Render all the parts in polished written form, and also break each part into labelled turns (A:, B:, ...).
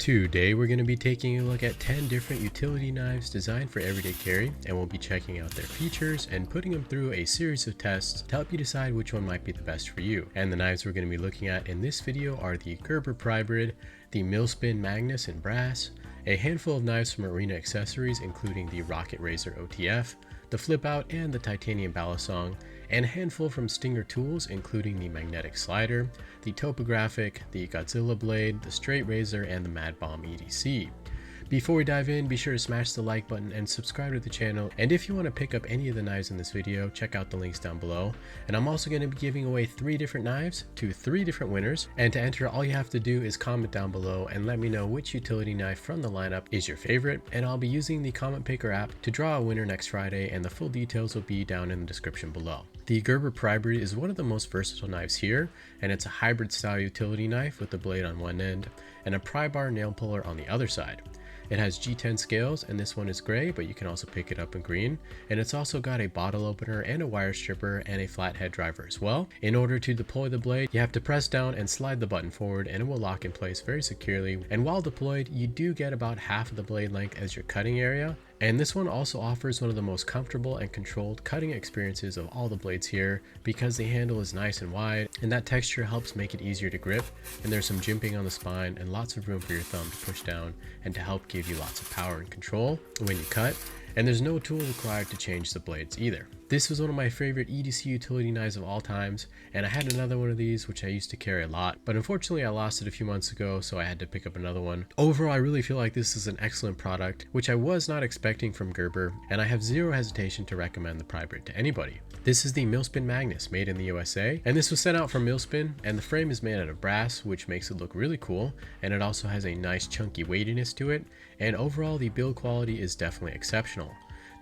A: Today we're going to be taking a look at 10 different utility knives designed for everyday carry, and we'll be checking out their features and putting them through a series of tests to help you decide which one might be the best for you. And the knives we're going to be looking at in this video are the Gerber Prybrid, the Milspin Magnus in brass, a handful of knives from Arena accessories including the Razor OTF, the Flipout and the titanium Balisong, and a handful from Stinger tools including the magnetic slider, the Topographic, the Godzilla blade, the straight razor, and the Mad Bomb EDC. Before we dive in, be sure to smash the like button and subscribe to the channel, and if you want to pick up any of the knives in this video, check out the links down below. And I'm also going to be giving away 3 different knives to 3 different winners, and to enter all you have to do is comment down below and let me know which utility knife from the lineup is your favorite, and I'll be using the comment picker app to draw a winner next Friday, and the full details will be down in the description below. The Gerber Prybrid is one of the most versatile knives here, and it's a hybrid style utility knife with a blade on one end and a pry bar nail puller on the other side. It has G10 scales, and this one is gray, but you can also pick it up in green. And it's also got a bottle opener and a wire stripper and a flathead driver as well. In order to deploy the blade, you have to press down and slide the button forward, and it will lock in place very securely. And while deployed, you do get about half of the blade length as your cutting area. And this one also offers one of the most comfortable and controlled cutting experiences of all the blades here, because the handle is nice and wide, and that texture helps make it easier to grip, and there's some jimping on the spine and lots of room for your thumb to push down and to help give you lots of power and control when you cut. And there's no tool required to change the blades either. This was one of my favorite EDC utility knives of all times, and I had another one of these which I used to carry a lot, but unfortunately I lost it a few months ago, so I had to pick up another one. Overall, I really feel like this is an excellent product, which I was not expecting from Gerber, and I have zero hesitation to recommend the Prybrid to anybody. This is the Milspin Magnus, made in the USA, and this was sent out from Milspin, and the frame is made out of brass, which makes it look really cool, and it also has a nice chunky weightiness to it, and overall the build quality is definitely exceptional.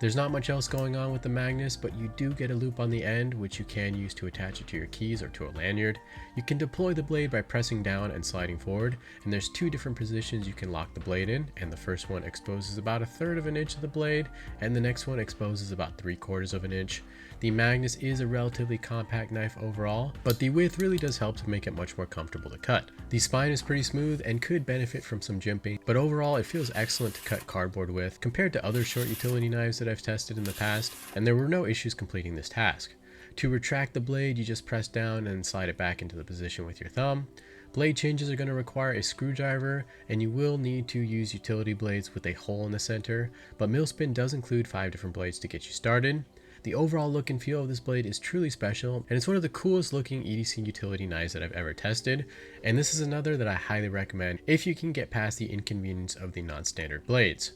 A: There's not much else going on with the Magnus, but you do get a loop on the end, which you can use to attach it to your keys or to a lanyard. You can deploy the blade by pressing down and sliding forward, and there's 2 different positions you can lock the blade in, and the first one exposes about 1/3 of an inch of the blade, and the next one exposes about 3/4 of an inch. The Magnus is a relatively compact knife overall, but the width really does help to make it much more comfortable to cut. The spine is pretty smooth and could benefit from some jimping, but overall it feels excellent to cut cardboard with compared to other short utility knives that I've tested in the past, and there were no issues completing this task. To retract the blade, you just press down and slide it back into the position with your thumb. Blade changes are going to require a screwdriver, and you will need to use utility blades with a hole in the center, but Milspin does include 5 different blades to get you started. The overall look and feel of this blade is truly special, and it's one of the coolest looking EDC utility knives that I've ever tested, and this is another that I highly recommend if you can get past the inconvenience of the non-standard blades.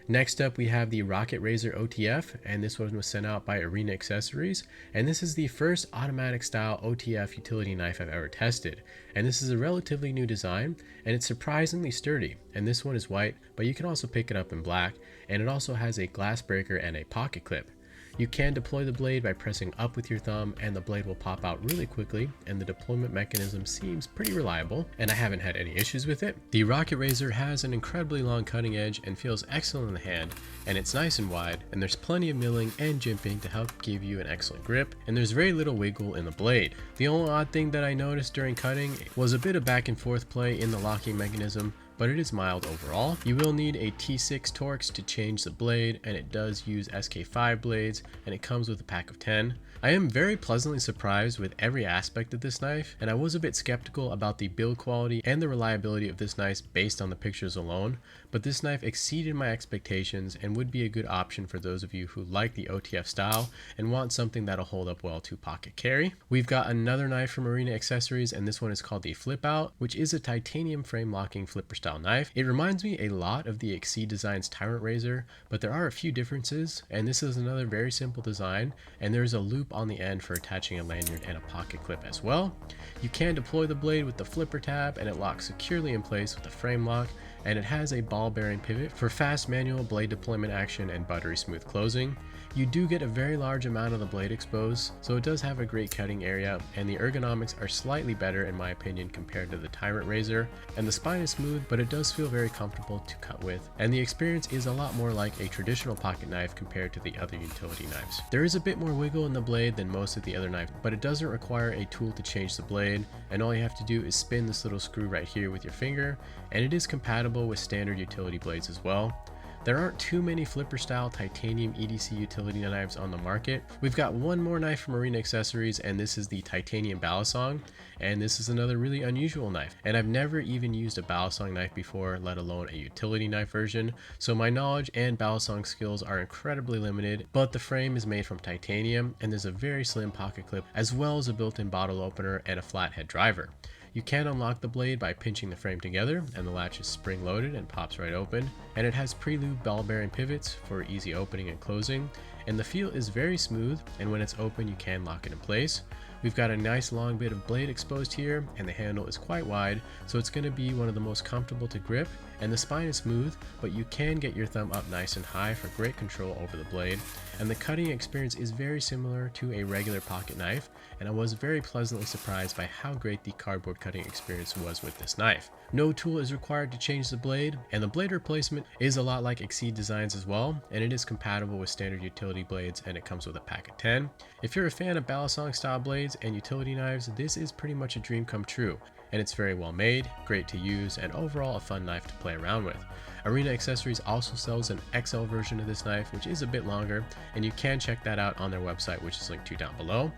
A: Next up, we have the Razor OTF, and this one was sent out by Arena Accessories, and this is the first automatic style OTF utility knife I've ever tested. And this is a relatively new design, and it's surprisingly sturdy, and this one is white, but you can also pick it up in black, and it also has a glass breaker and a pocket clip. You can deploy the blade by pressing up with your thumb, and the blade will pop out really quickly, and the deployment mechanism seems pretty reliable, and I haven't had any issues with it. The Razor has an incredibly long cutting edge and feels excellent in the hand, and it's nice and wide, and there's plenty of milling and jimping to help give you an excellent grip, and there's very little wiggle in the blade. The only odd thing that I noticed during cutting was a bit of back and forth play in the locking mechanism, but it is mild overall. You will need a T6 Torx to change the blade, and it does use SK5 blades, and it comes with a pack of 10. I am very pleasantly surprised with every aspect of this knife, and I was a bit skeptical about the build quality and the reliability of this knife based on the pictures alone, but this knife exceeded my expectations and would be a good option for those of you who like the OTF style and want something that'll hold up well to pocket carry. We've got another knife from Arena Accessories, and this one is called the Flipout, which is a titanium frame locking flipper style knife. It reminds me a lot of the Exceed Designs Tyrant Razor, but there are a few differences, and this is another very simple design, and there's a loop on the end for attaching a lanyard and a pocket clip as well. You can deploy the blade with the flipper tab, and it locks securely in place with a frame lock, and it has a ball bearing pivot for fast manual blade deployment action and buttery smooth closing. You do get a very large amount of the blade exposed, so it does have a great cutting area, and the ergonomics are slightly better in my opinion compared to the Tyrant Razor, and the spine is smooth, but it does feel very comfortable to cut with, and the experience is a lot more like a traditional pocket knife compared to the other utility knives. There is a bit more wiggle in the blade than most of the other knives, but it doesn't require a tool to change the blade, and all you have to do is spin this little screw right here with your finger, and it is compatible compatible with standard utility blades as well. There aren't too many flipper style titanium EDC utility knives on the market. We've got one more knife from Arena Accessories, and this is the titanium Balisong, and this is another really unusual knife. And I've never even used a Balisong knife before, let alone a utility knife version, so my knowledge and Balisong skills are incredibly limited, but the frame is made from titanium and there's a very slim pocket clip as well as a built-in bottle opener and a flathead driver. You can unlock the blade by pinching the frame together, and the latch is spring loaded and pops right open, and it has pre-lubed ball bearing pivots for easy opening and closing, and the feel is very smooth, and when it's open you can lock it in place. We've got a nice long bit of blade exposed here, and the handle is quite wide, so it's going to be one of the most comfortable to grip, and the spine is smooth, but you can get your thumb up nice and high for great control over the blade, and the cutting experience is very similar to a regular pocket knife, and I was very pleasantly surprised by how great the cardboard cutting experience was with this knife. No tool is required to change the blade, and the blade replacement is a lot like Exceed designs as well, and it is compatible with standard utility blades, and it comes with a pack of 10. If you're a fan of Balisong style blades and utility knives, this is pretty much a dream come true, and it's very well made, great to use, and overall a fun knife to play around with. Arena Accessories also sells an XL version of this knife, which is a bit longer, and you can check that out on their website, which is linked to down below.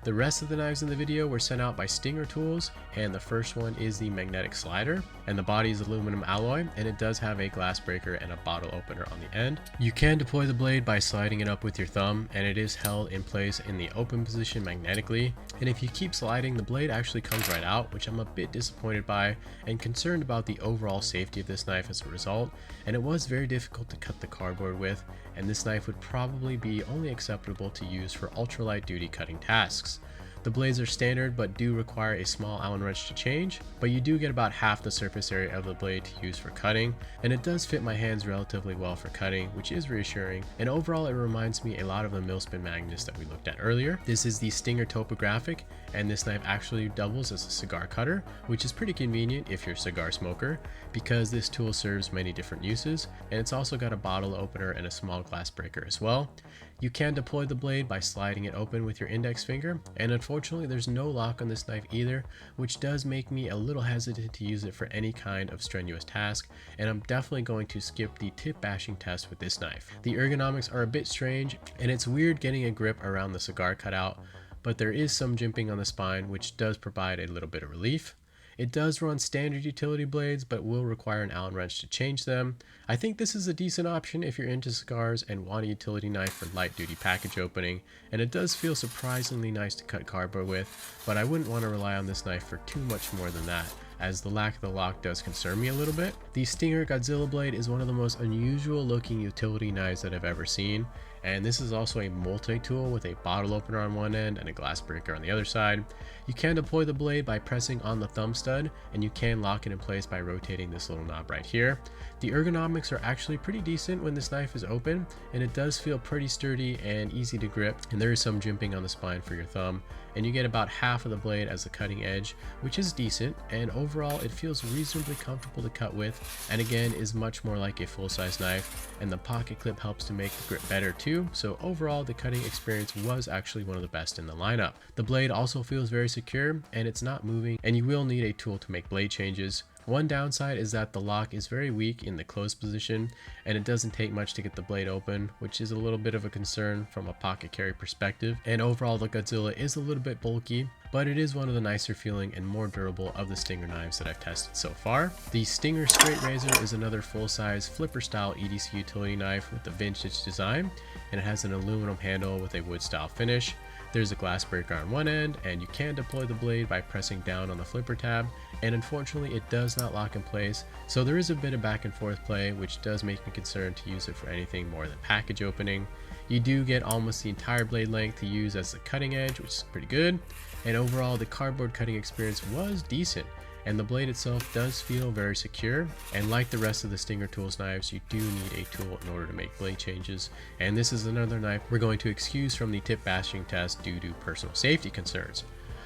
A: The rest of the knives in the video were sent out by Stinger Tools, and the first one is the magnetic slider, and the body is aluminum alloy, and it does have a glass breaker and a bottle opener on the end. You can deploy the blade by sliding it up with your thumb, and it is held in place in the open position magnetically, and if you keep sliding, the blade actually comes right out, which I'm a bit disappointed by and concerned about the overall safety of this knife as a result, and it was very difficult to cut the cardboard with, and this knife would probably be only acceptable to use for ultralight duty cutting tasks. The blades are standard but do require a small Allen wrench to change, but you do get about half the surface area of the blade to use for cutting, and it does fit my hands relatively well for cutting, which is reassuring, and overall it reminds me a lot of the Milspin Magnus that we looked at earlier. This is the Stinger Topographic, and this knife actually doubles as a cigar cutter, which is pretty convenient if you're a cigar smoker, because this tool serves many different uses, and it's also got a bottle opener and a small glass breaker as well. You can deploy the blade by sliding it open with your index finger, and unfortunately there's no lock on this knife either, which does make me a little hesitant to use it for any kind of strenuous task, and I'm definitely going to skip the tip bashing test with this knife. The ergonomics are a bit strange, and it's weird getting a grip around the cigar cutout, but there is some jimping on the spine, which does provide a little bit of relief. It does run standard utility blades, but will require an Allen wrench to change them. I think this is a decent option if you're into cigars and want a utility knife for light duty package opening, and it does feel surprisingly nice to cut cardboard with, but I wouldn't want to rely on this knife for too much more than that, as the lack of the lock does concern me a little bit. The Stinger Godzilla blade is one of the most unusual looking utility knives that I've ever seen, and this is also a multi-tool with a bottle opener on one end and a glass breaker on the other side. You can deploy the blade by pressing on the thumb stud, and you can lock it in place by rotating this little knob right here. The ergonomics are actually pretty decent when this knife is open, and it does feel pretty sturdy and easy to grip, and there is some jimping on the spine for your thumb, and you get about half of the blade as the cutting edge, which is decent, and overall it feels reasonably comfortable to cut with, and again is much more like a full-size knife, and the pocket clip helps to make the grip better too, so overall the cutting experience was actually one of the best in the lineup. The blade also feels very secure, and it's not moving, and you will need a tool to make blade changes. One downside is that the lock is very weak in the closed position, and it doesn't take much to get the blade open, which is a little bit of a concern from a pocket carry perspective, and overall the Godzilla is a little bit bulky, but it is one of the nicer feeling and more durable of the Stinger knives that I've tested so far. The Stinger Straight Razor is another full-size flipper style EDC utility knife with a vintage design, and it has an aluminum handle with a wood style finish. There's a glass breaker on one end, and you can deploy the blade by pressing down on the flipper tab, and unfortunately it does not lock in place, so there is a bit of back and forth play, which does make me concerned to use it for anything more than package opening. You do get almost the entire blade length to use as the cutting edge, which is pretty good, and overall the cardboard cutting experience was decent, and the blade itself does feel very secure, and like the rest of the Stinger Tools knives, you do need a tool in order to make blade changes, and this is another knife we're going to excuse from the tip bashing test due to personal safety concerns.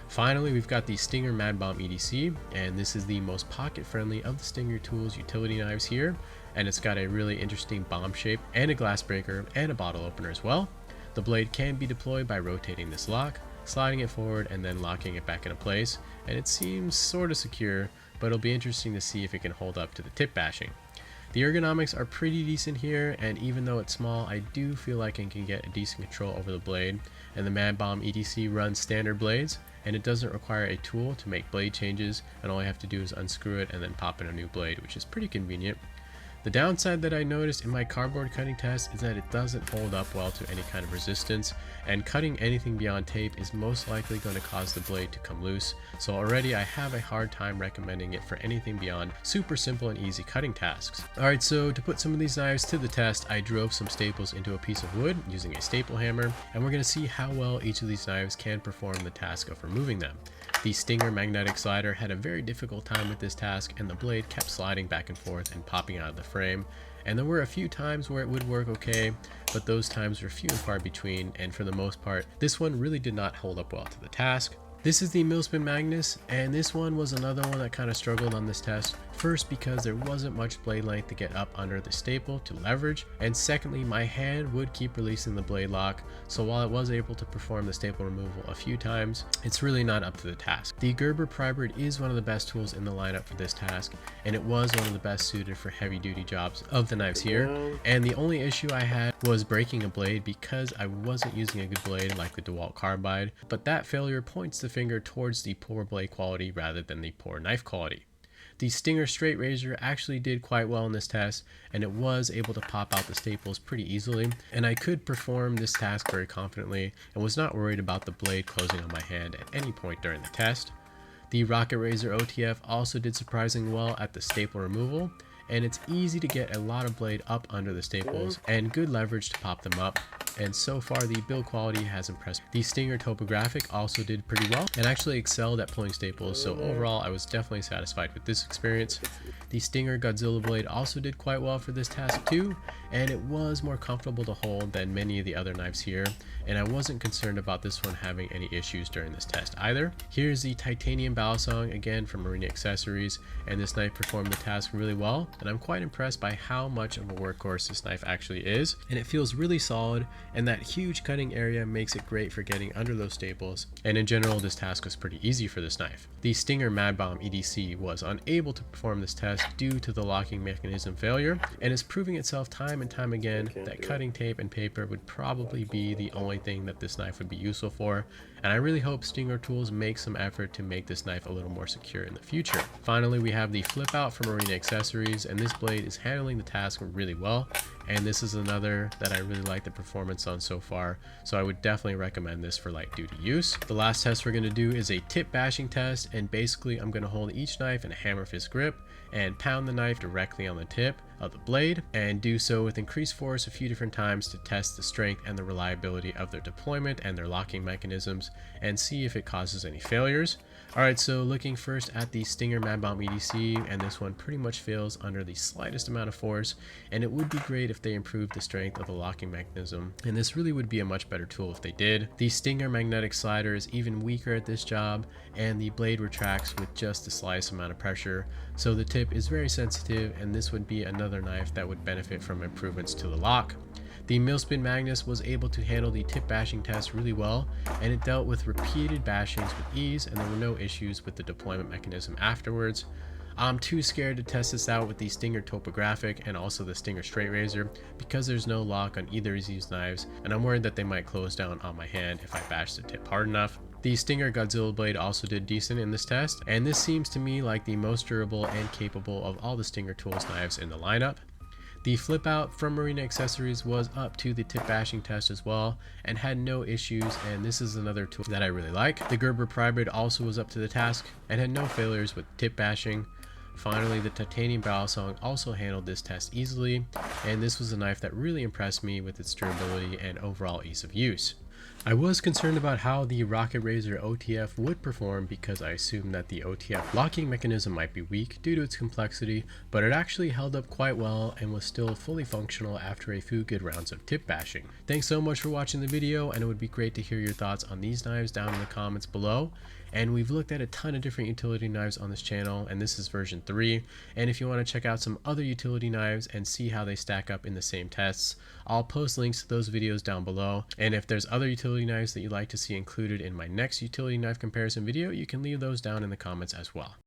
A: Finally, we've got the Stinger Mad Bomb EDC, and this is the most pocket friendly of the Stinger Tools utility knives here, and it's got a really interesting bomb shape and a glass breaker and a bottle opener as well. The blade can be deployed by rotating this lock, sliding it forward and then locking it back into place, and it seems sort of secure, but it'll be interesting to see if it can hold up to the tip bashing. The ergonomics are pretty decent here, and even though it's small, I do feel like it can get a decent control over the blade. And the Mad Bomb EDC runs standard blades, and it doesn't require a tool to make blade changes, and all I have to do is unscrew it and then pop in a new blade, which is pretty convenient. The downside that I noticed in my cardboard cutting test is that it doesn't hold up well to any kind of resistance, and cutting anything beyond tape is most likely going to cause the blade to come loose, so already I have a hard time recommending it for anything beyond super simple and easy cutting tasks. Alright, so to put some of these knives to the test, I drove some staples into a piece of wood using a staple hammer, and we're going to see how well each of these knives can perform the task of removing them. The Stinger magnetic slider had a very difficult time with this task, and the blade kept sliding back and forth and popping out of the frame. And there were a few times where it would work okay, but those times were few and far between, and for the most part, this one really did not hold up well to the task. This is the Milspin Magnus, and this one was another one that kind of struggled on this test. First, because there wasn't much blade length to get up under the staple to leverage, and secondly, my hand would keep releasing the blade lock, so while it was able to perform the staple removal a few times, it's really not up to the task. The Gerber Prybrid is one of the best tools in the lineup for this task, and it was one of the best suited for heavy duty jobs of the knives here, and the only issue I had was breaking a blade because I wasn't using a good blade like the DeWalt carbide, but that failure points the finger towards the poor blade quality rather than the poor knife quality. The Stinger straight razor actually did quite well in this test, and it was able to pop out the staples pretty easily, and I could perform this task very confidently and was not worried about the blade closing on my hand at any point during the test. The Razor OTF also did surprisingly well at the staple removal, and it's easy to get a lot of blade up under the staples and good leverage to pop them up, and so far the build quality has impressed. The Stinger Topographic also did pretty well and actually excelled at pulling staples, so overall I was definitely satisfied with this experience. The Stinger Godzilla blade also did quite well for this task too, and it was more comfortable to hold than many of the other knives here, and I wasn't concerned about this one having any issues during this test either. Here's the titanium Balisong, again from Marine Accessories, and this knife performed the task really well, and I'm quite impressed by how much of a workhorse this knife actually is, and it feels really solid, and that huge cutting area makes it great for getting under those staples, and in general this task was pretty easy for this knife. The Stinger Mad Bomb EDC was unable to perform this test due to the locking mechanism failure, and is proving itself time and time again that cutting tape and paper would probably be the only thing that this knife would be useful for, and I really hope Stinger Tools make some effort to make this knife a little more secure in the future. Finally, we have the Flipout from Marine Accessories, and this blade is handling the task really well, and this is another that I really like the performance on so far, so I would definitely recommend this for light duty use. The last test we're going to do is a tip bashing test, and basically I'm going to hold each knife in a hammer fist grip and pound the knife directly on the tip of the blade, and do so with increased force a few different times to test the strength and the reliability of their deployment and their locking mechanisms, and see if it causes any failures. Alright, so looking first at the Stinger Mad Bomb EDC, and this one pretty much fails under the slightest amount of force, and it would be great if they improved the strength of the locking mechanism, and this really would be a much better tool if they did. The Stinger magnetic slider is even weaker at this job, and the blade retracts with just the slightest amount of pressure, so the tip is very sensitive, and this would be another knife that would benefit from improvements to the lock. The Milspin Magnus was able to handle the tip bashing test really well, and it dealt with repeated bashings with ease, and there were no issues with the deployment mechanism afterwards. I'm too scared to test this out with the Stinger Topographic and also the Stinger straight razor because there's no lock on either of these knives, and I'm worried that they might close down on my hand if I bash the tip hard enough. The Stinger Godzilla blade also did decent in this test, and this seems to me like the most durable and capable of all the Stinger Tools knives in the lineup. The Flipout from Marine Accessories was up to the tip bashing test as well and had no issues, and this is another tool that I really like. The Gerber Prybrid also was up to the task and had no failures with tip bashing. Finally, the titanium Balisong also handled this test easily, and this was a knife that really impressed me with its durability and overall ease of use. I was concerned about how the Razor OTF would perform because I assumed that the OTF locking mechanism might be weak due to its complexity, but it actually held up quite well and was still fully functional after a few good rounds of tip bashing. Thanks so much for watching the video, and it would be great to hear your thoughts on these knives down in the comments below. And we've looked at a ton of different utility knives on this channel, and this is version 3. And if you want to check out some other utility knives and see how they stack up in the same tests, I'll post links to those videos down below. And if there's other utility knives that you'd like to see included in my next utility knife comparison video, you can leave those down in the comments as well.